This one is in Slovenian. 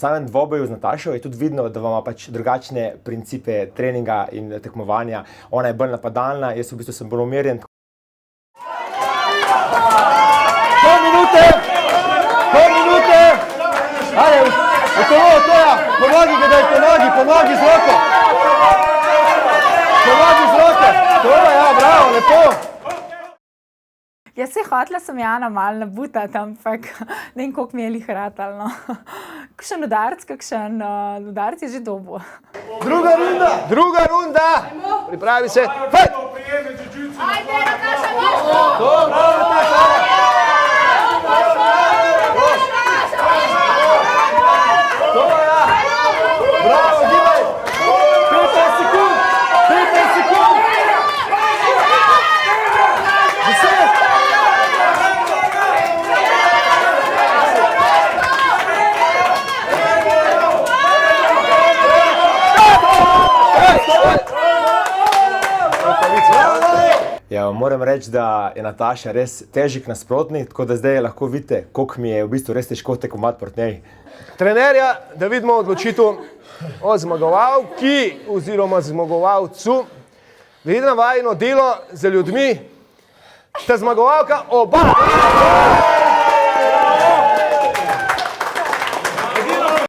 samem dvoboju z Natašo je tudi vidno, da ima pač drugačne principe treninga in tekmovanja. Ona je bolj napadalna, jaz v bistvu sem bolj umirjen. Pol minute! Ajde, gotovo, pomogi ga daj, pomogi z roko! Pomogi z roko! To je, ja, bravo, lepo! Jaz se hotela sem Jana malo nabutati, ampak ne vem, koliko mi je lih ratalo. Kakšen udarc je že dobil. Druga runda! Pripravi se, fajt! Ajde, Nataša, moš! To, bravo, Nataša! To, ja! Bravo, gibaj! 15 sekund! 15 sekund! 10! Ja, moram reči, da je Nataša res težek nasprotnik, tako da zdaj lahko vidite, koliko mi je v bistvu res težko tekmovati proti njej. Trenerja, da vidimo odločitev o zmagovalki oziroma zmagovalcu. Vidite navajeno delo z ljudmi, ta zmagovalka oba!